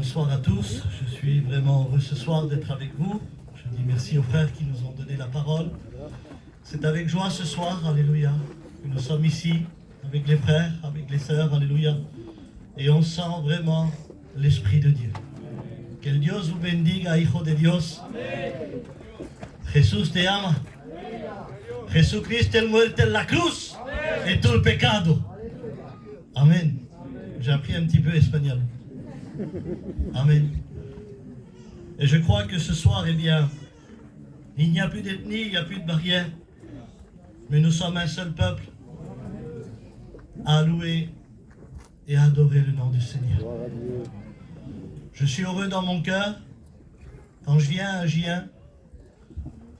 bonsoir à tous. Je suis vraiment heureux ce soir d'être avec vous. Je dis merci aux frères qui nous ont donné la parole. C'est avec joie ce soir, alléluia, que nous sommes ici avec les frères, avec les sœurs, alléluia. Et on sent vraiment l'Esprit de Dieu. Que Dios vous bendiga, hijo de Dios. Jesús te ama. Jesucristo el muerte en la cruz et tout le pecado. Amen. J'ai appris un petit peu espagnol. Amen. Et je crois que ce soir, eh bien, il n'y a plus d'ethnie, il n'y a plus de barrière, mais nous sommes un seul peuple à louer et à adorer le nom du Seigneur. Je suis heureux dans mon cœur. Quand je viens à Gien,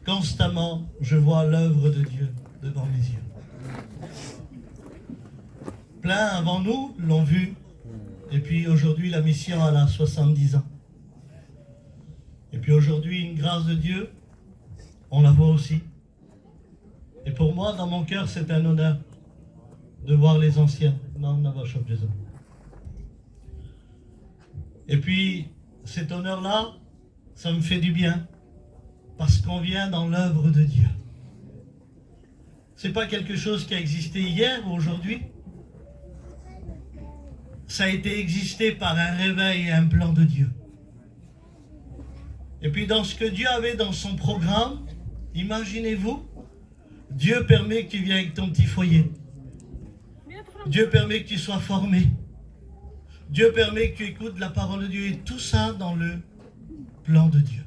constamment, je vois l'œuvre de Dieu devant mes yeux. Plein avant nous l'ont vu. Et puis aujourd'hui, la mission, elle a 70 ans. Et puis aujourd'hui, une grâce de Dieu, on la voit aussi. Et pour moi, dans mon cœur, c'est un honneur de voir les anciens. Non, et puis, cet honneur-là, ça me fait du bien, parce qu'on vient dans l'œuvre de Dieu. C'est pas quelque chose qui a existé hier ou aujourd'hui. Ça a été existé par un réveil et un plan de Dieu. Et puis dans ce que Dieu avait dans son programme, imaginez-vous, Dieu permet que tu viennes avec ton petit foyer. Dieu permet que tu sois formé. Dieu permet que tu écoutes la parole de Dieu et tout ça dans le plan de Dieu.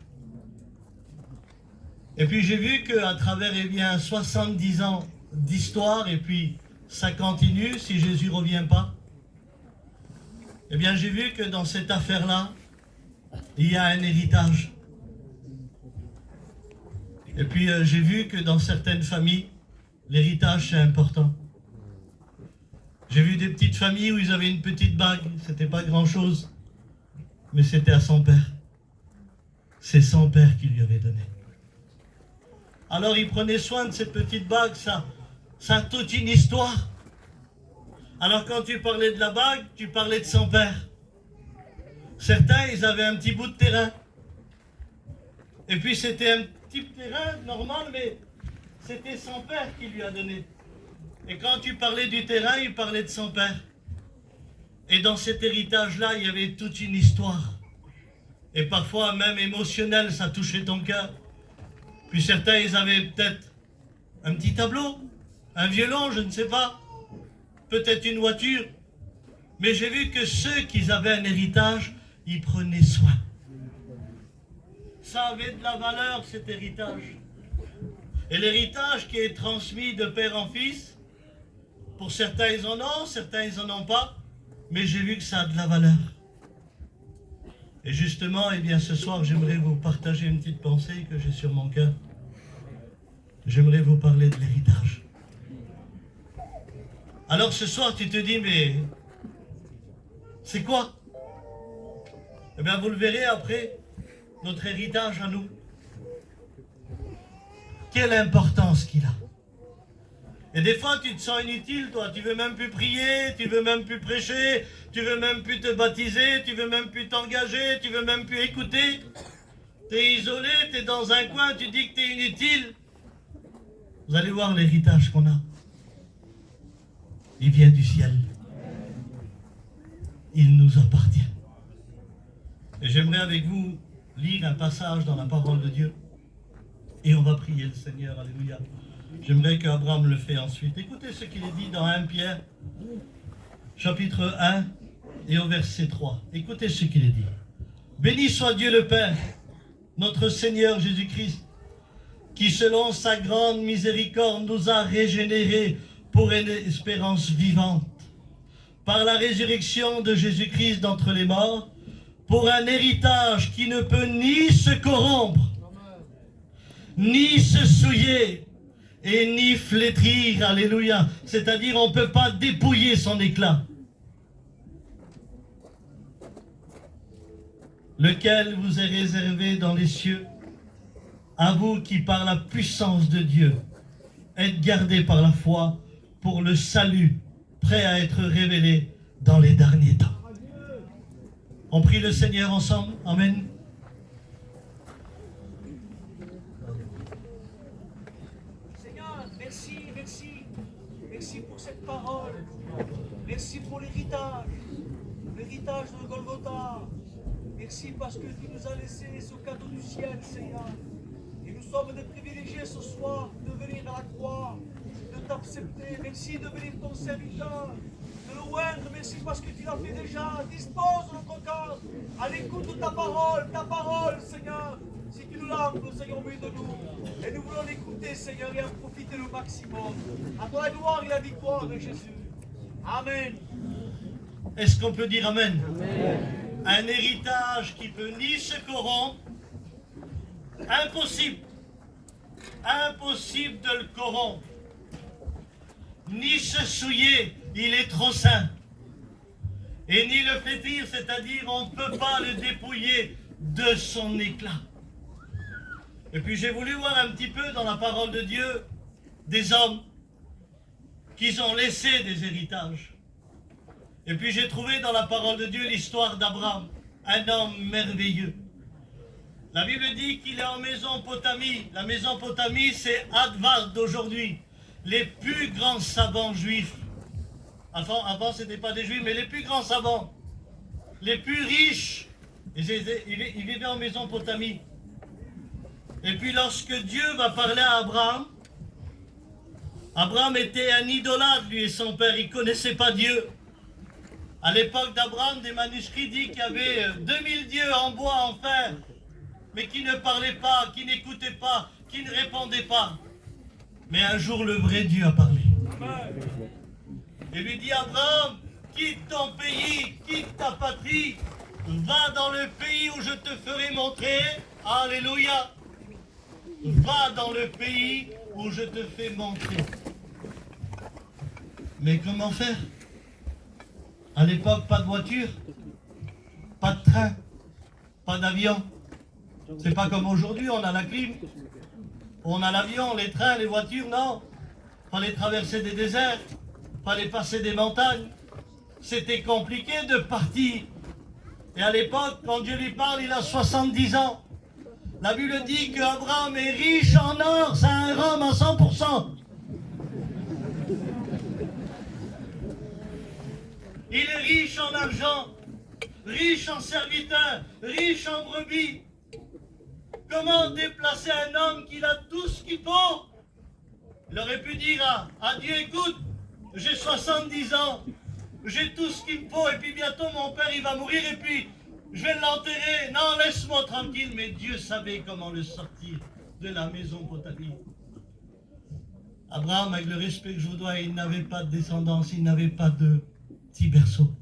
Et puis j'ai vu qu'à travers 70 ans d'histoire, et puis ça continue si Jésus ne revient pas, eh bien, j'ai vu que dans cette affaire-là, il y a un héritage. Et puis, j'ai vu que dans certaines familles, l'héritage, c'est important. J'ai vu des petites familles où ils avaient une petite bague. C'était pas grand-chose, mais c'était à son père. C'est son père qui lui avait donné. Alors, il prenait soin de cette petite bague. Ça a toute une histoire. Alors quand tu parlais de la bague, tu parlais de son père. Certains, ils avaient un petit bout de terrain. Et puis c'était un petit terrain normal, mais c'était son père qui lui a donné. Et quand tu parlais du terrain, il parlait de son père. Et dans cet héritage-là, il y avait toute une histoire. Et parfois, même émotionnelle, ça touchait ton cœur. Puis certains, ils avaient peut-être un petit tableau, un violon, je ne sais pas. Peut-être une voiture, mais j'ai vu que ceux qui avaient un héritage, ils prenaient soin. Ça avait de la valeur, cet héritage. Et l'héritage qui est transmis de père en fils, pour certains ils en ont, certains ils en ont pas, mais j'ai vu que ça a de la valeur. Et justement, eh bien, ce soir, j'aimerais vous partager une petite pensée que j'ai sur mon cœur. J'aimerais vous parler de l'héritage. Alors ce soir, tu te dis, mais c'est quoi? Eh bien, vous le verrez après, notre héritage à nous. Quelle importance qu'il a. Et des fois, tu te sens inutile, toi. Tu veux même plus prier, tu veux même plus prêcher, tu veux même plus te baptiser, tu veux même plus t'engager, tu veux même plus écouter. Tu es isolé, tu es dans un coin, tu dis que tu es inutile. Vous allez voir l'héritage qu'on a. Il vient du ciel. Il nous appartient. Et j'aimerais avec vous lire un passage dans la parole de Dieu. Et on va prier le Seigneur. Alléluia. J'aimerais qu'Abraham le fait ensuite. Écoutez ce qu'il est dit dans 1 Pierre, chapitre 1 et au verset 3. Écoutez ce qu'il est dit. Béni soit Dieu le Père, notre Seigneur Jésus-Christ, qui selon sa grande miséricorde nous a régénérés pour une espérance vivante, par la résurrection de Jésus-Christ d'entre les morts, pour un héritage qui ne peut ni se corrompre, ni se souiller, et ni flétrir, alléluia. C'est-à-dire, on ne peut pas dépouiller son éclat. Lequel vous est réservé dans les cieux, à vous qui, par la puissance de Dieu, êtes gardés par la foi pour le salut, prêt à être révélé dans les derniers temps. On prie le Seigneur ensemble. Amen. Seigneur, merci, merci. Merci pour cette parole. Merci pour l'héritage de Golgotha. Merci parce que tu nous as laissé ce cadeau du ciel, Seigneur. Et nous sommes des privilégiés ce soir de venir à la croix, de t'accepter. Merci de venir ton serviteur, de le oindre. Merci parce que tu l'as fait déjà. Dispose notre cœur à l'écoute de ta parole, Seigneur. Si tu nous l'as, Seigneur, au milieu de nous. Et nous voulons l'écouter, Seigneur, et en profiter le maximum. À toi la gloire et la victoire de Jésus. Amen. Est-ce qu'on peut dire Amen? Amen. Un héritage qui peut ni se corrompre, impossible de le corrompre, ni se souiller, il est trop saint, et ni le flétrir, c'est-à-dire on ne peut pas le dépouiller de son éclat. Et puis j'ai voulu voir un petit peu dans la parole de Dieu des hommes qui ont laissé des héritages. Et puis j'ai trouvé dans la parole de Dieu l'histoire d'Abraham, un homme merveilleux. La Bible dit qu'il est en Mésopotamie. La Mésopotamie, c'est Advar d'aujourd'hui. Les plus grands savants juifs. Avant ce n'était pas des juifs, mais les plus grands savants. Les plus riches. Il vivait en Mésopotamie. Et puis lorsque Dieu va parler à Abraham, Abraham était un idolâtre, lui et son père. Il ne connaissait pas Dieu. À l'époque d'Abraham, des manuscrits disent qu'il y avait 2000 dieux en bois, en fer, mais qui ne parlaient pas, qui n'écoutaient pas, qui ne répondaient pas. Mais un jour, le vrai Dieu a parlé. Et lui dit, Abraham, quitte ton pays, quitte ta patrie, va dans le pays où je te ferai montrer. Alléluia. Va dans le pays où je te fais montrer. Mais comment faire? À l'époque, pas de voiture, pas de train, pas d'avion. C'est pas comme aujourd'hui, on a la clim, on a l'avion, les trains, les voitures, non. Fallait traverser des déserts, fallait passer des montagnes. C'était compliqué de partir. Et à l'époque, quand Dieu lui parle, il a 70 ans. La Bible dit qu'Abraham est riche en or, c'est un Rome à 100%. Il est riche en argent, riche en serviteurs, riche en brebis. Comment déplacer un homme qui a tout ce qu'il faut? Il aurait pu dire à Dieu, écoute, j'ai 70 ans, j'ai tout ce qu'il me faut, et puis bientôt mon père il va mourir, et puis je vais l'enterrer. Non, laisse-moi tranquille. Mais Dieu savait comment le sortir de la Mésopotamie. Abraham, avec le respect que je vous dois, il n'avait pas de descendance, il n'avait pas de petit berceau.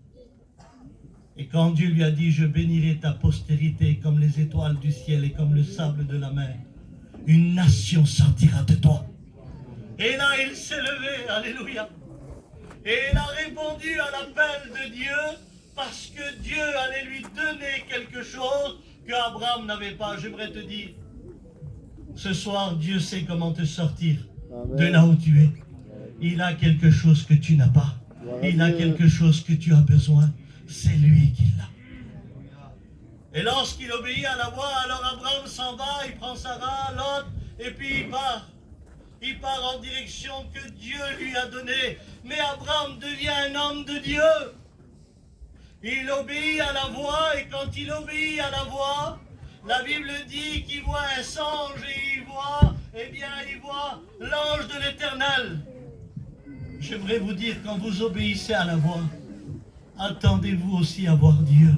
Et quand Dieu lui a dit, je bénirai ta postérité comme les étoiles du ciel et comme le sable de la mer, une nation sortira de toi. Et là, il s'est levé, alléluia. Et il a répondu à l'appel de Dieu, parce que Dieu allait lui donner quelque chose qu'Abraham n'avait pas. J'aimerais te dire, ce soir, Dieu sait comment te sortir de là où tu es. Il a quelque chose que tu n'as pas. Il a quelque chose que tu as besoin. C'est lui qui l'a. Et lorsqu'il obéit à la voix, alors Abraham s'en va, il prend Sarah, Lot, et puis il part. Il part en direction que Dieu lui a donnée. Mais Abraham devient un homme de Dieu. Il obéit à la voix, et quand il obéit à la voix, la Bible dit qu'il voit un songe, et il voit l'ange de l'Éternel. J'aimerais vous dire, quand vous obéissez à la voix, attendez-vous aussi à voir Dieu.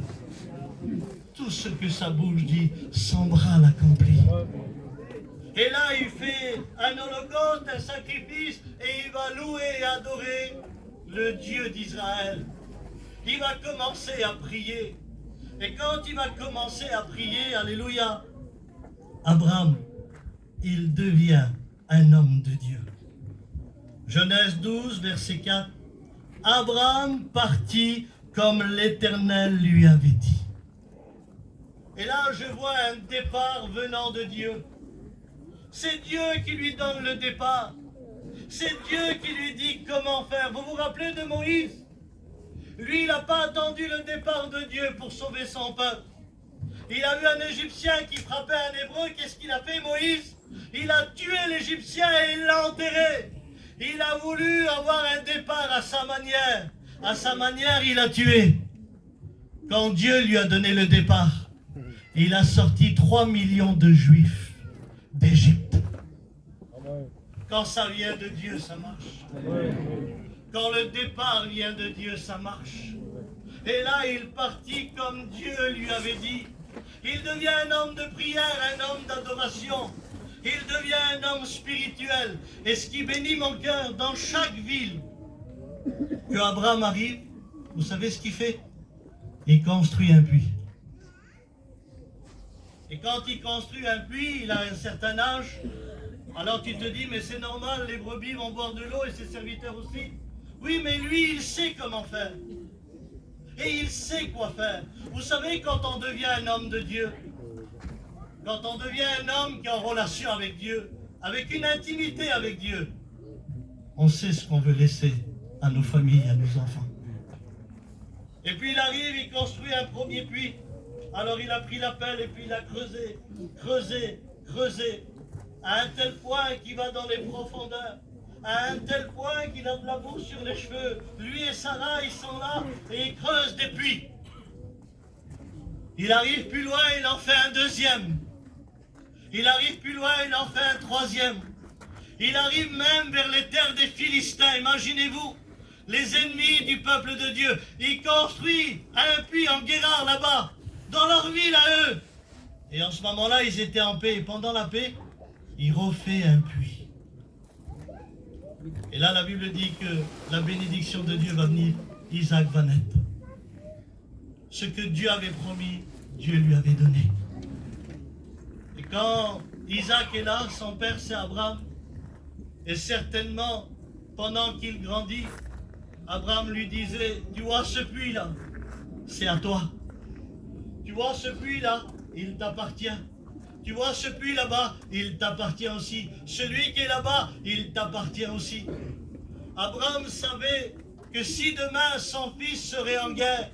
Tout ce que sa bouche dit, son bras l'accomplit. Et là, il fait un holocauste, un sacrifice, et il va louer et adorer le Dieu d'Israël. Il va commencer à prier. Et quand il va commencer à prier, alléluia, Abraham, il devient un homme de Dieu. Genèse 12, verset 4. Abraham partit comme l'Éternel lui avait dit. Et là, je vois un départ venant de Dieu. C'est Dieu qui lui donne le départ. C'est Dieu qui lui dit comment faire. Vous vous rappelez de Moïse? Lui, il n'a pas attendu le départ de Dieu pour sauver son peuple. Il a vu un Égyptien qui frappait un Hébreu. Qu'est-ce qu'il a fait, Moïse? Il a tué l'Égyptien et il l'a enterré. Il a voulu avoir un départ à sa manière. À sa manière, il a tué. Quand Dieu lui a donné le départ, il a sorti 3 millions de Juifs d'Égypte. Quand ça vient de Dieu, ça marche. Quand le départ vient de Dieu, ça marche. Et là, il partit comme Dieu lui avait dit. Il devient un homme de prière, un homme d'adoration. Il devient un homme spirituel. Et ce qui bénit mon cœur, dans chaque ville que Abraham arrive, vous savez ce qu'il fait? Il construit un puits. Et quand il construit un puits, il a un certain âge. Alors tu te dis, mais c'est normal, les brebis vont boire de l'eau et ses serviteurs aussi. Oui, mais lui, il sait comment faire. Et il sait quoi faire. Vous savez, quand on devient un homme de Dieu, quand on devient un homme qui est en relation avec Dieu, avec une intimité avec Dieu, on sait ce qu'on veut laisser à nos familles, à nos enfants. Et puis il arrive, il construit un premier puits. Alors il a pris la pelle et puis il a creusé, creusé, creusé, à un tel point qu'il va dans les profondeurs, à un tel point qu'il a de la boue sur les cheveux. Lui et Sarah, ils sont là et ils creusent des puits. Il arrive plus loin, il en fait un deuxième. Il arrive plus loin, il en fait un troisième. Il arrive même vers les terres des Philistins. Imaginez-vous, les ennemis du peuple de Dieu. Il construit un puits en Guérard là-bas, dans leur ville à eux. Et en ce moment-là, ils étaient en paix. Et pendant la paix, il refait un puits. Et là, la Bible dit que la bénédiction de Dieu va venir. Isaac va naître. Ce que Dieu avait promis, Dieu lui avait donné. Et quand Isaac est là, son père c'est Abraham. Et certainement, pendant qu'il grandit, Abraham lui disait, tu vois ce puits-là, c'est à toi. Tu vois ce puits-là, il t'appartient. Tu vois ce puits là-bas, il t'appartient aussi. Celui qui est là-bas, il t'appartient aussi. Abraham savait que si demain son fils serait en guerre,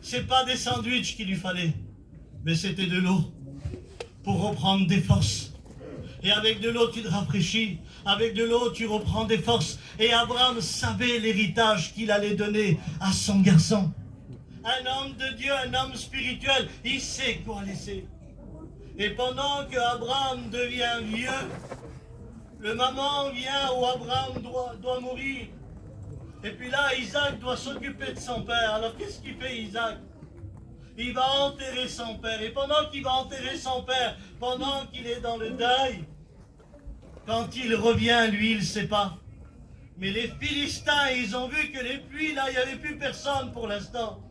c'est pas des sandwichs qu'il lui fallait, mais c'était de l'eau pour reprendre des forces. Et avec de l'eau, tu te rafraîchis. Avec de l'eau, tu reprends des forces. Et Abraham savait l'héritage qu'il allait donner à son garçon. Un homme de Dieu, un homme spirituel, il sait quoi laisser. Et pendant que Abraham devient vieux, le moment vient où Abraham doit mourir. Et puis là, Isaac doit s'occuper de son père. Alors qu'est-ce qu'il fait, Isaac? Il va enterrer son père. Et pendant qu'il va enterrer son père, pendant qu'il est dans le deuil, quand il revient, lui, il ne sait pas. Mais les Philistins, ils ont vu que les puits, là, il n'y avait plus personne pour l'instant.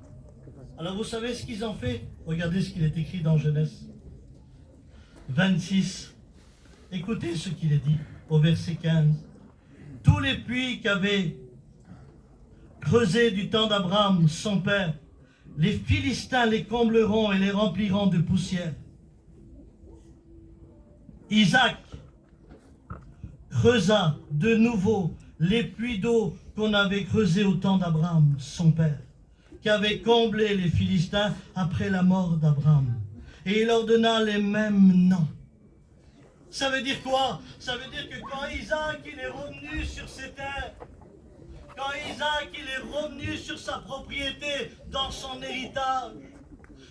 Alors vous savez ce qu'ils ont fait? Regardez ce qu'il est écrit dans Genèse 26. Écoutez ce qu'il est dit au verset 15. Tous les puits qu'avait creusés du temps d'Abraham, son père, les Philistins les combleront et les rempliront de poussière. Isaac creusa de nouveau les puits d'eau qu'on avait creusés au temps d'Abraham, son père, qui avait comblé les Philistins après la mort d'Abraham. Et il leur donna les mêmes noms. Ça veut dire quoi? Ça veut dire que quand Isaac il est revenu sur ses terres, quand Isaac il est revenu sur sa propriété, dans son héritage,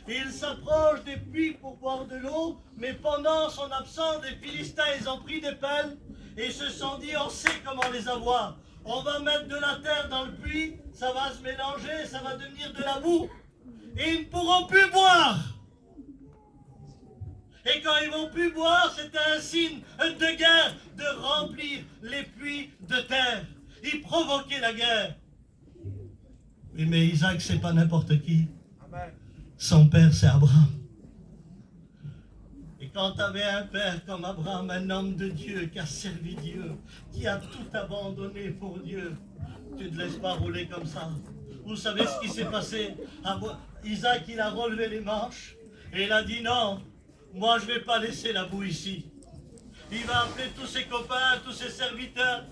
il s'approche des puits pour boire de l'eau, mais pendant son absence, les Philistins ils ont pris des pelles et ils se sont dit on sait comment les avoir. On va mettre de la terre dans le puits, ça va se mélanger, ça va devenir de la boue. Et ils ne pourront plus boire. Et quand ils vont plus boire, c'était un signe de guerre, de remplir les puits de terre. Ils provoquaient la guerre. Oui, mais Isaac, c'est pas n'importe qui. Son père, c'est Abraham. Et quand tu avais un père comme Abraham, un homme de Dieu qui a servi Dieu, qui a tout abandonné pour Dieu, tu ne te laisses pas rouler comme ça. Vous savez ce qui s'est passé? Isaac, il a relevé les manches et il a dit non, moi je ne vais pas laisser la boue ici. Il va appeler tous ses copains, tous ses serviteurs,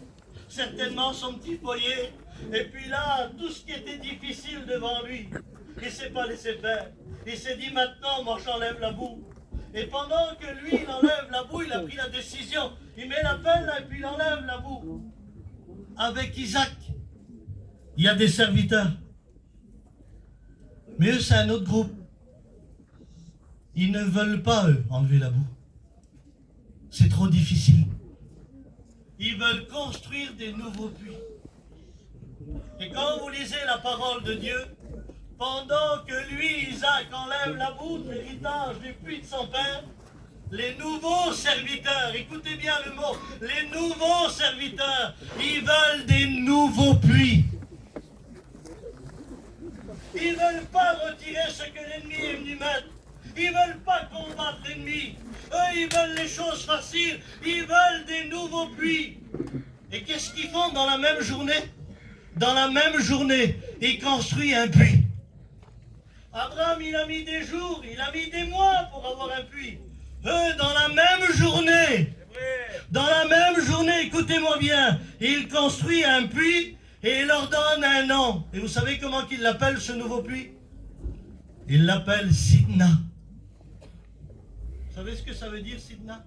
certainement son petit foyer, Et puis là, tout ce qui était difficile devant lui, il ne s'est pas laissé faire. Il s'est dit maintenant, moi j'enlève la boue. Et pendant que lui, il enlève la boue, il a pris la décision. Il met la pelle là, et puis il enlève la boue. Avec Isaac, il y a des serviteurs. Mais eux, c'est un autre groupe. Ils ne veulent pas, eux, enlever la boue. C'est trop difficile. Ils veulent construire des nouveaux puits. Et quand vous lisez la parole de Dieu, pendant que lui, Isaac, enlève la boue de l'héritage du puits de son père, les nouveaux serviteurs, écoutez bien le mot, les nouveaux serviteurs, ils veulent des nouveaux puits. Ils ne veulent pas retirer ce que l'ennemi est venu mettre. Ils ne veulent pas combattre l'ennemi. Eux, ils veulent les choses faciles. Ils veulent des nouveaux puits. Et qu'est-ce qu'ils font dans la même journée? Dans la même journée, ils construisent un puits. Abraham, il a mis des jours, il a mis des mois pour avoir un puits. Eux, dans la même journée, écoutez-moi bien, il construit un puits et il leur donne un nom. Et vous savez comment il l'appelle, ce nouveau puits? Il l'appelle Sidna. Vous savez ce que ça veut dire, Sidna?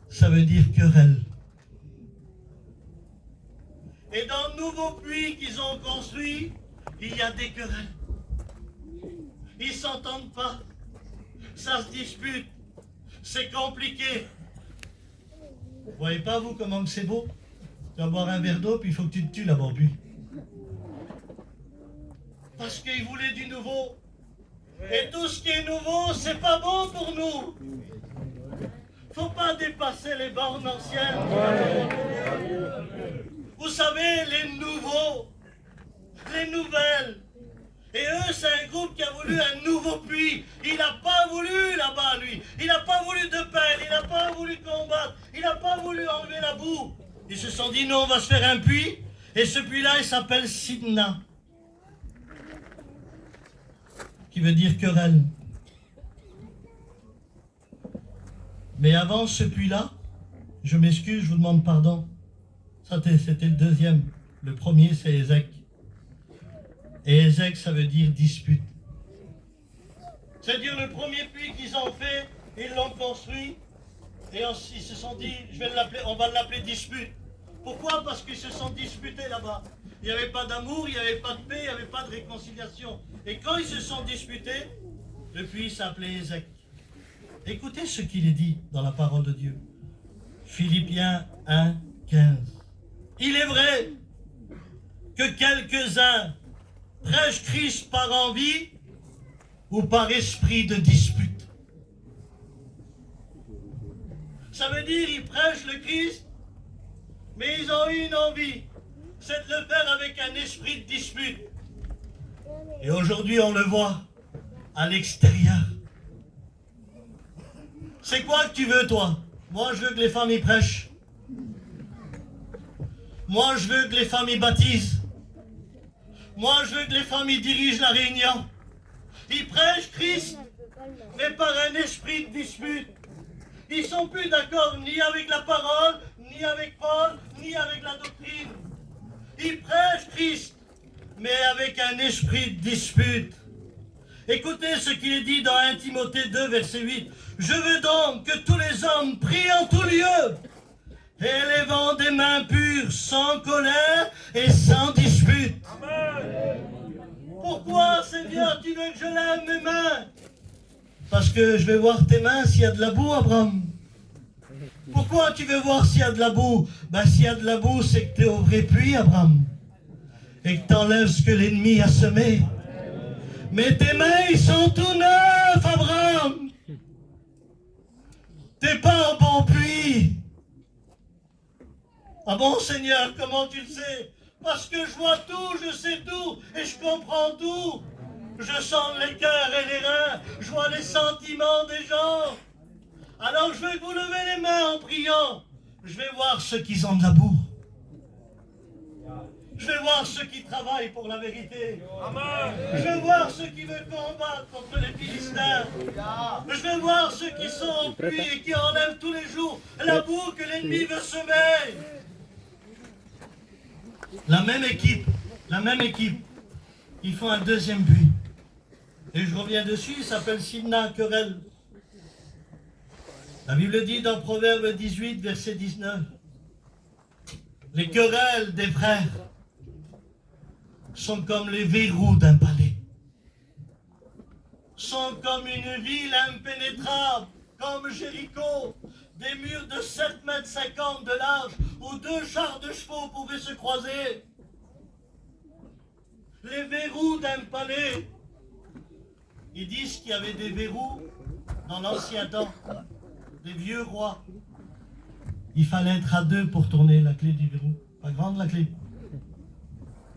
Ça veut dire querelle. Et dans le nouveau puits qu'ils ont construit, il y a des querelles. Ils ne s'entendent pas. Ça se dispute. C'est compliqué. Vous voyez pas, vous, comment c'est beau? Tu vas boire un verre d'eau, puis il faut que tu te tues là-bas, puis. Parce qu'ils voulaient du nouveau. Et tout ce qui est nouveau, c'est pas bon pour nous. Faut pas dépasser les bornes anciennes. Vous savez, les nouveaux, les nouvelles. Et eux, c'est un groupe qui a voulu un nouveau puits. Il n'a pas voulu là-bas, lui. Il n'a pas voulu de peine. Il n'a pas voulu combattre. Il n'a pas voulu enlever la boue. Ils se sont dit, non, on va se faire un puits. Et ce puits-là, il s'appelle Sidna. Qui veut dire querelle. Mais avant ce puits-là, je m'excuse, je vous demande pardon. Ça, c'était le deuxième. Le premier, c'est Ézec. Et Ézec, ça veut dire dispute. C'est-à-dire le premier puits qu'ils ont fait, ils l'ont construit, et ils se sont dit, on va l'appeler dispute. Pourquoi? Parce qu'ils se sont disputés là-bas. Il n'y avait pas d'amour, il n'y avait pas de paix, il n'y avait pas de réconciliation. Et quand ils se sont disputés, le puits s'appelait Ézec. Écoutez ce qu'il est dit dans la parole de Dieu. Philippiens 1, 15. Il est vrai que quelques-uns prêchent Christ par envie ou par esprit de dispute. Ça veut dire ils prêchent le Christ, mais ils ont eu une envie, c'est de le faire avec un esprit de dispute. Et aujourd'hui on le voit à l'extérieur. C'est quoi que tu veux, toi? Moi je veux que les femmes y prêchent. Moi je veux que les femmes y baptisent. Moi, je veux que les familles dirigent la réunion. Ils prêchent Christ, mais par un esprit de dispute. Ils ne sont plus d'accord ni avec la parole, ni avec Paul, ni avec la doctrine. Ils prêchent Christ, mais avec un esprit de dispute. Écoutez ce qu'il est dit dans 1 Timothée 2, verset 8. Je veux donc que tous les hommes prient en tout lieu, élevant des mains pures, sans colère et sans dispute. Amen. Pourquoi, Seigneur, tu veux que je lève mes mains? Parce que je vais voir tes mains s'il y a de la boue, Abraham. Pourquoi tu veux voir s'il y a de la boue? Ben, s'il y a de la boue, c'est que tu es au vrai puits, Abraham. Et que tu enlèves ce que l'ennemi a semé. Mais tes mains, ils sont tout neufs, Abraham. T'es pas au bon puits. Ah bon, Seigneur, comment tu le sais? Parce que je vois tout, je sais tout, et je comprends tout. Je sens les cœurs et les reins, je vois les sentiments des gens. Alors je vais vous lever les mains en priant. Je vais voir ceux qui ont de la boue. Je vais voir ceux qui travaillent pour la vérité. Je vais voir ceux qui veulent combattre contre les Philistins. Je vais voir ceux qui sont au puits et qui enlèvent tous les jours la boue que l'ennemi veut semer. La même équipe, ils font un deuxième puits. Et je reviens dessus, il s'appelle Sidna Querelle. La Bible dit dans Proverbe 18, verset 19, les querelles des frères sont comme les verrous d'un palais, sont comme une ville impénétrable, comme Jéricho, des murs de 7,50 mètres de large, où 2 chars de chevaux pouvaient se croiser. Les verrous d'un palais. Ils disent qu'il y avait des verrous dans l'ancien temps, des vieux rois. Il fallait être à 2 pour tourner la clé du verrou. Pas grande la clé.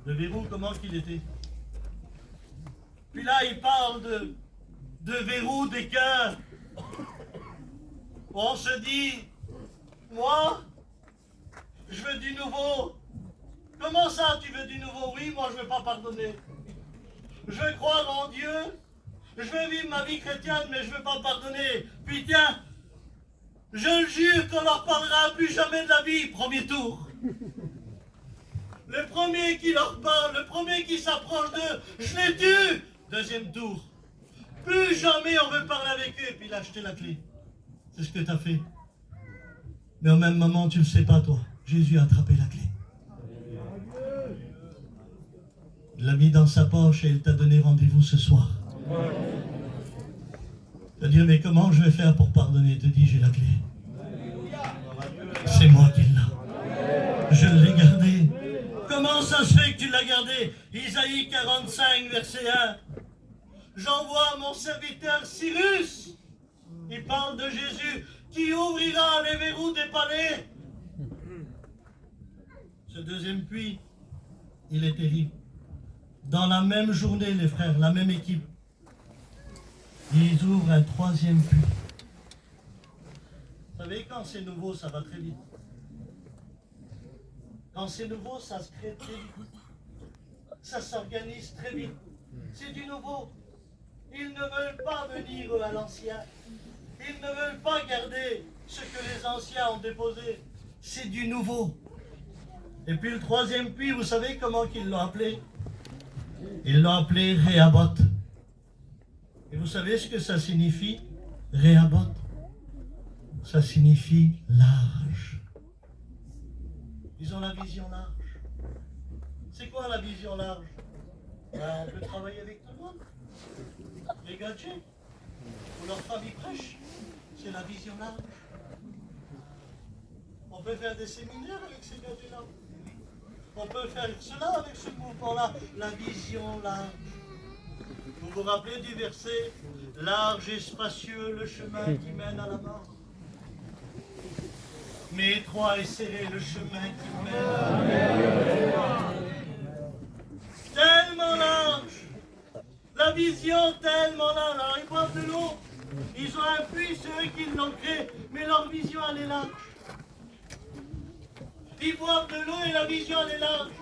Le verrou, comment qu'il était. Puis là, il parle de verrou des cœurs. On se dit, moi, je veux du nouveau. Comment ça, tu veux du nouveau? Oui, moi, je ne veux pas pardonner. Je veux croire en Dieu. Je veux vivre ma vie chrétienne, mais je ne veux pas pardonner. Puis tiens, je jure qu'on leur parlera plus jamais de la vie, premier tour. Le premier qui leur parle, le premier qui s'approche d'eux, je les tue. Deuxième tour. Plus jamais on veut parler avec eux, et puis lâcher la clé. C'est ce que tu as fait. Mais au même moment, tu ne le sais pas, toi. Jésus a attrapé la clé. Il l'a mis dans sa poche et il t'a donné rendez-vous ce soir. Tu as dit, mais comment je vais faire pour pardonner? Il te dit, j'ai la clé. C'est moi qui l'ai. Je l'ai gardé. Comment ça se fait que tu l'as gardé? Isaïe 45, verset 1. J'envoie mon serviteur Cyrus. Il parle de Jésus qui ouvrira les verrous des palais. Ce deuxième puits, il est terrible. Dans la même journée, les frères, la même équipe, ils ouvrent un troisième puits. Vous savez, quand c'est nouveau, ça va très vite. Quand c'est nouveau, ça se crée très vite. Ça s'organise très vite. C'est du nouveau. Ils ne veulent pas venir à l'ancien. Ils ne veulent pas garder ce que les anciens ont déposé. C'est du nouveau. Et puis le troisième puits, vous savez comment ils l'ont appelé? Ils l'ont appelé Rehoboth. Et vous savez ce que ça signifie? Rehoboth. Ça signifie large. Ils ont la vision large. C'est quoi la vision large? On peut travailler avec tout le monde. Les gadgets, ou leur famille prêche, c'est la vision large. On peut faire des séminaires avec ces gadgets-là. On peut faire cela avec ce mouvement-là, la vision large. Vous vous rappelez du verset? Large et spacieux le chemin qui mène à la mort. Mais étroit et serré le chemin qui mène à la mort. Tellement large. La vision tellement large. Alors ils boivent de l'eau. Ils ont un puits, c'est eux qui l'ont créé. Mais leur vision, elle est large. Ils boivent de l'eau et la vision, elle est large.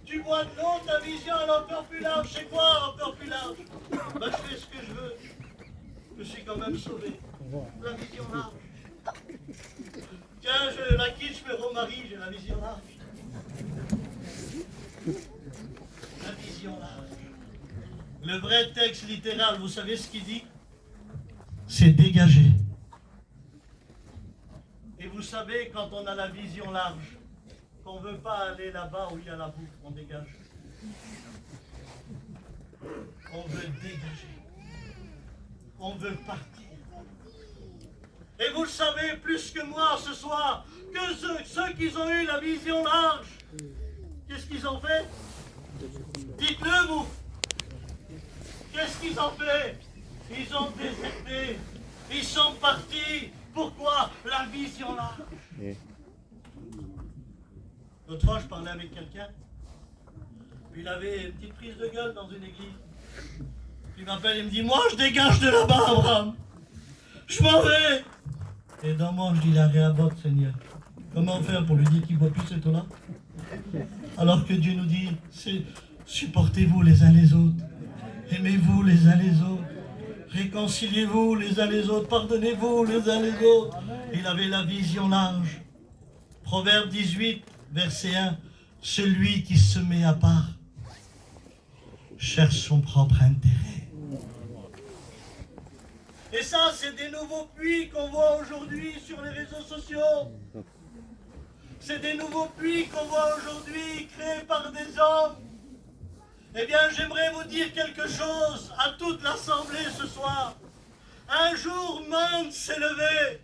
Tu bois de l'eau, ta vision, elle est encore plus large. C'est quoi encore plus large? Ben, je fais ce que je veux. Je suis quand même sauvé. La vision large. Tiens, je la quitte, je me remarie, j'ai la vision large. La vision large. Le vrai texte littéral, vous savez ce qu'il dit? C'est dégager. Et vous savez, quand on a la vision large, qu'on ne veut pas aller là-bas où il y a la bouffe, on dégage. On veut dégager. On veut partir. Et vous le savez plus que moi ce soir, que ceux qui ont eu la vision large, qu'est-ce qu'ils ont fait? Dites-le vous. Qu'est-ce qu'ils ont fait? Ils ont déserté. Ils sont partis. Pourquoi? La vision large. L'autre fois, je parlais avec quelqu'un. Puis il avait une petite prise de gueule dans une église. Puis il m'appelle et me dit, moi je dégage de là-bas, Abraham. Je m'en vais. Et dans moi, je dis, la Rehoboth, Seigneur. Comment faire pour lui dire qu'il ne boit plus cette eau-là? Alors que Dieu nous dit, supportez-vous les uns les autres. Aimez-vous les uns les autres. Réconciliez-vous les uns les autres. Pardonnez-vous les uns les autres. Il avait la vision large. Proverbe 18, verset 1. Celui qui se met à part cherche son propre intérêt. Et ça, c'est des nouveaux puits qu'on voit aujourd'hui sur les réseaux sociaux. C'est des nouveaux puits qu'on voit aujourd'hui créés par des hommes. Eh bien, j'aimerais vous dire quelque chose à toute l'Assemblée ce soir. Un jour, Mande s'est levé.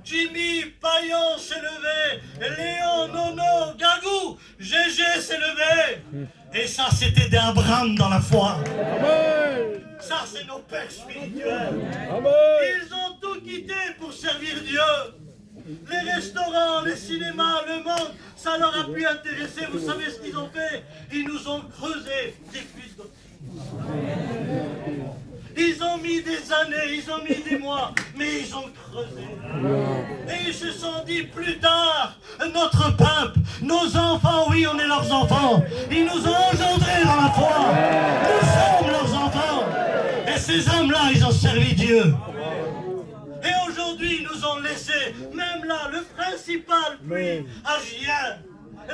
Jimmy Payan s'est levé, Léon, Nono, Gagou, Gégé s'est levé. Et ça, c'était des Abraham dans la foi. Amen. Ça, c'est nos pères spirituels. Amen. Ils ont tout quitté pour servir Dieu. Les restaurants, les cinémas, le monde, ça leur a pu intéresser. Vous savez ce qu'ils ont fait? Ils nous ont creusé des puits de doctrine. Ils ont mis des années, ils ont mis des mois, mais ils ont creusé. Et ils se sont dit plus tard, notre peuple, nos enfants, oui, on est leurs enfants. Ils nous ont engendrés dans la foi. Nous sommes leurs enfants. Et ces hommes-là, ils ont servi Dieu. Et aujourd'hui, ils nous ont laissé, même là, le principal puits à Gien,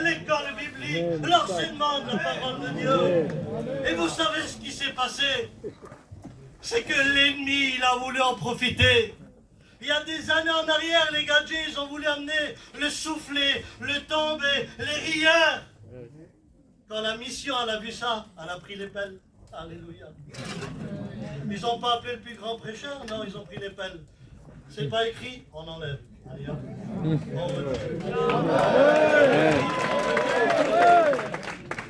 l'école biblique, l'enseignement de la parole de Dieu. Et vous savez ce qui s'est passé? C'est que l'ennemi, il a voulu en profiter. Il y a des années en arrière, les gadgets, ils ont voulu amener le soufflet, le tombé, les rieurs. Quand la mission, elle a vu ça, elle a pris les pelles. Alléluia. Ils n'ont pas appelé le plus grand prêcheur, non, ils ont pris les pelles. C'est pas écrit, on enlève. Allez, hop. On retire.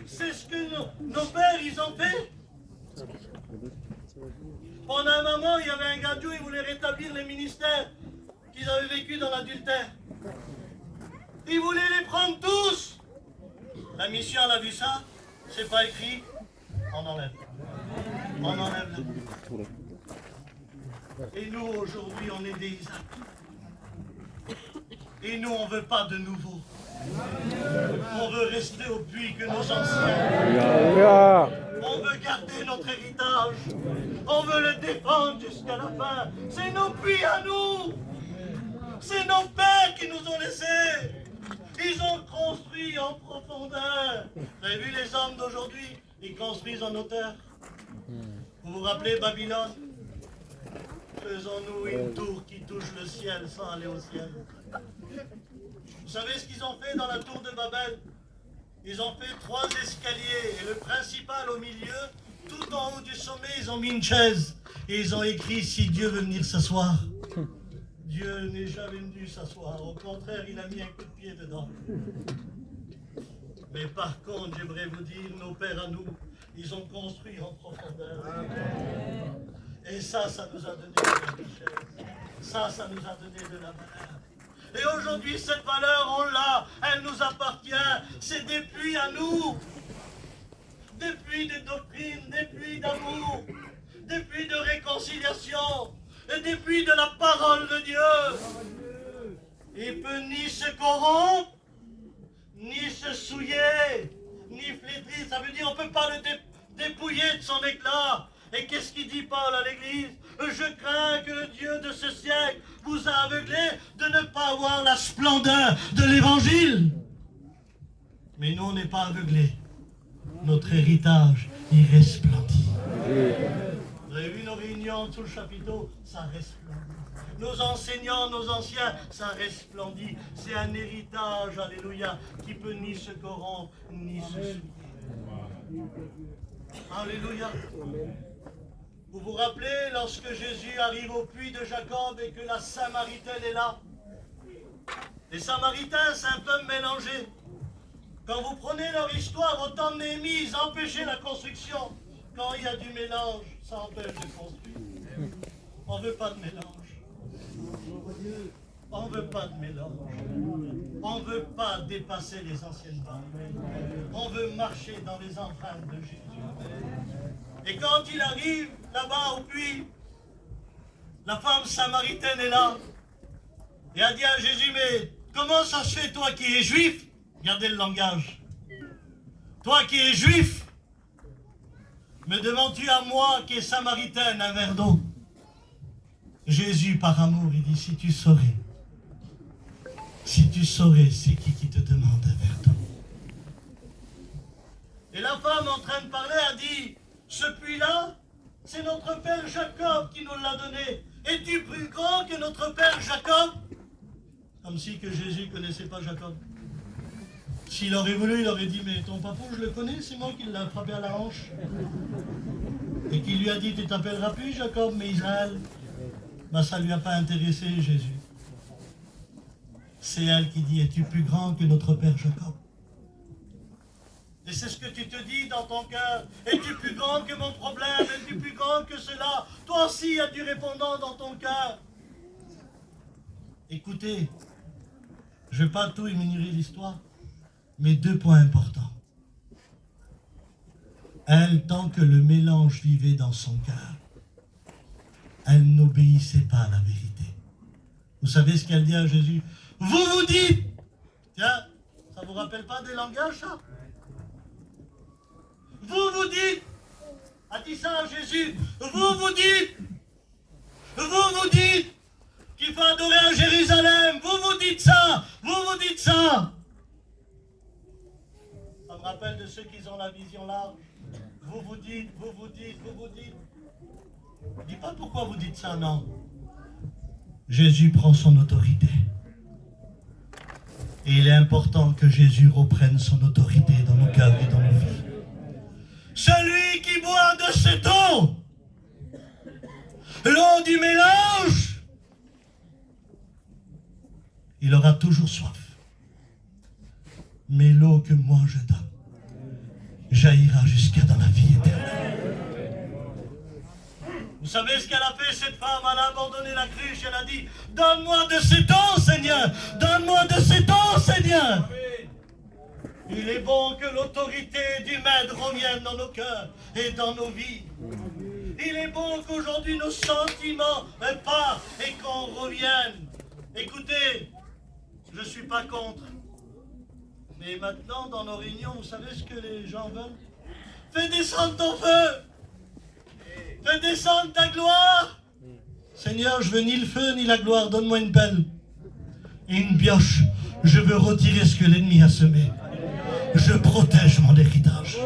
C'est ce que nos pères, ils ont fait. Pendant un moment, il y avait un gadjou, il voulait rétablir les ministères qu'ils avaient vécu dans l'adultère. Il voulait les prendre tous. La mission, elle a vu ça, c'est pas écrit, on enlève. On enlève là. Et nous, aujourd'hui, on est des Isaac. Et nous, on veut pas de nouveau. On veut rester au puits que nos anciens. On veut garder notre héritage. On veut le défendre jusqu'à la fin. C'est nos puits à nous. C'est nos pères qui nous ont laissés. Ils ont construit en profondeur. Vous avez vu les hommes d'aujourd'hui? Ils construisent en hauteur. Vous vous rappelez Babylone? Faisons-nous une tour qui touche le ciel sans aller au ciel. Vous savez ce qu'ils ont fait dans la tour de Babel? Ils ont fait 3 escaliers et le principal au milieu, tout en haut du sommet, ils ont mis une chaise. Et ils ont écrit, si Dieu veut venir s'asseoir. Dieu n'est jamais venu s'asseoir. Au contraire, il a mis un coup de pied dedans. Mais par contre, j'aimerais vous dire, nos pères à nous, ils ont construit en profondeur. Et ça nous a donné de la richesse. Ça nous a donné de la valeur. Et aujourd'hui, cette valeur, on l'a, elle nous appartient. C'est des puits à nous. Des puits de doctrine, des puits d'amour, des puits de réconciliation, et des puits de la parole de Dieu. Il peut ni se corrompre, ni se souiller, ni flétrir. Ça veut dire on ne peut pas le dépouiller de son éclat. Et qu'est-ce qu'il dit Paul à l'église? Je crains que le Dieu de ce siècle vous a aveuglé de ne pas avoir la splendeur de l'évangile. Mais nous, on n'est pas aveuglés. Notre héritage, il resplendit. Vous avez vu nos réunions sous le chapiteau? Ça resplendit. Nos enseignants, nos anciens, ça resplendit. C'est un héritage, alléluia, qui peut ni se corrompre, ni se souiller. Alléluia. Vous vous rappelez lorsque Jésus arrive au puits de Jacob et que la Samaritaine est là? Les Samaritains, c'est un peuple mélangé. Quand vous prenez leur histoire, au temps de Néhémie, ils empêchaient la construction. Quand il y a du mélange, ça empêche de construire. On ne veut pas de mélange. On ne veut pas de mélange. On ne veut pas dépasser les anciennes barrières. On veut marcher dans les empreintes de Jésus. Et quand il arrive là-bas au puits, la femme samaritaine est là. Et elle dit à Jésus, mais comment ça se fait, toi qui es juif? Regardez le langage. Toi qui es juif, me demandes-tu à moi qui est samaritaine un verre d'eau? Jésus, par amour, il dit, si tu saurais, c'est qui te demande un verre d'eau? Et la femme en train de parler a dit, ce puits-là, c'est notre père Jacob qui nous l'a donné. Es-tu plus grand que notre père Jacob? Comme si que Jésus ne connaissait pas Jacob. S'il aurait voulu, il aurait dit, mais ton papa, je le connais, c'est moi qui l'ai frappé à la hanche. Et qui lui a dit, tu t'appelleras plus Jacob, mais Israël. Ben, ça ne lui a pas intéressé, Jésus. C'est elle qui dit, es-tu plus grand que notre père Jacob? Et c'est ce que tu te dis dans ton cœur. Es-tu plus grand que mon problème? Es-tu plus grand que cela? Toi aussi, il y a du répondant dans ton cœur. Écoutez, je ne vais pas tout énumérer l'histoire, mais 2 points importants. Elle, tant que le mélange vivait dans son cœur, elle n'obéissait pas à la vérité. Vous savez ce qu'elle dit à Jésus? Vous dites, tiens, ça ne vous rappelle pas des langages, ça? Vous dites, a dit ça à Jésus, vous dites qu'il faut adorer à Jérusalem, vous dites ça, vous dites ça. Ça me rappelle de ceux qui ont la vision large. Vous dites. Dis pas pourquoi vous dites ça, non. Jésus prend son autorité. Et il est important que Jésus reprenne son autorité dans nos cœurs et dans nos vies. Celui qui boit de cette eau, l'eau du mélange, il aura toujours soif. Mais l'eau que moi je donne jaillira jusqu'à dans la vie éternelle. Vous savez ce qu'elle a fait, cette femme? Elle a abandonné la cruche, elle a dit, donne-moi de cette eau, Seigneur, donne-moi de cette eau, Seigneur. Il est bon que l'autorité du Maître revienne dans nos cœurs et dans nos vies. Il est bon qu'aujourd'hui nos sentiments partent et qu'on revienne. Écoutez, je ne suis pas contre. Mais maintenant, dans nos réunions, vous savez ce que les gens veulent? Fais descendre ton feu! Fais descendre ta gloire! Seigneur, je veux ni le feu ni la gloire, donne-moi une pelle et une pioche. Je veux retirer ce que l'ennemi a semé. Je protège mon héritage.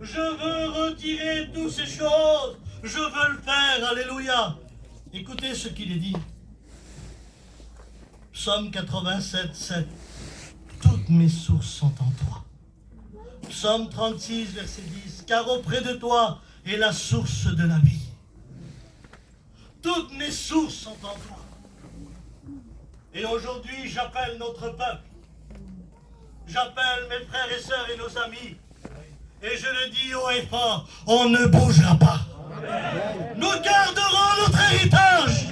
Je veux retirer toutes ces choses. Je veux le faire. Alléluia. Écoutez ce qu'il est dit. Psaume 87, 7. Toutes mes sources sont en toi. Psaume 36, verset 10. Car auprès de toi est la source de la vie. Toutes mes sources sont en toi. Et aujourd'hui, j'appelle notre peuple. J'appelle mes frères et sœurs et nos amis. Et je le dis haut et fort, on ne bougera pas. Nous garderons notre héritage.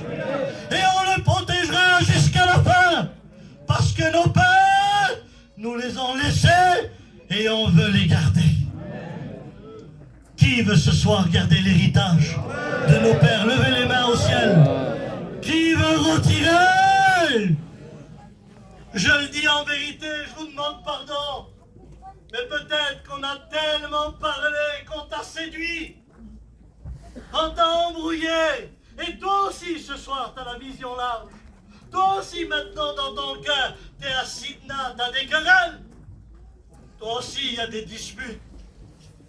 Et on le protégera jusqu'à la fin. Parce que nos pères nous les ont laissés et on veut les garder. Qui veut ce soir garder l'héritage de nos pères? Levez les mains au ciel. Qui veut retirer? Je le dis en vérité, je vous demande pardon. Mais peut-être qu'on a tellement parlé qu'on t'a séduit. On t'a embrouillé. Et toi aussi ce soir, tu as la vision large. Toi aussi maintenant dans ton cœur, tu es à Sidna, tu as des querelles. Toi aussi il y a des disputes.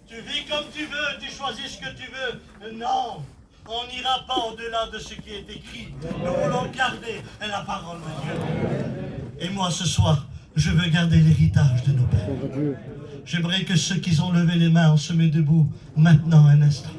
Tu vis comme tu veux, tu choisis ce que tu veux. Non, on n'ira pas au-delà de ce qui est écrit. Nous voulons garder la parole de Dieu. Et moi ce soir, je veux garder l'héritage de nos pères. J'aimerais que ceux qui ont levé les mains, on se met debout maintenant un instant.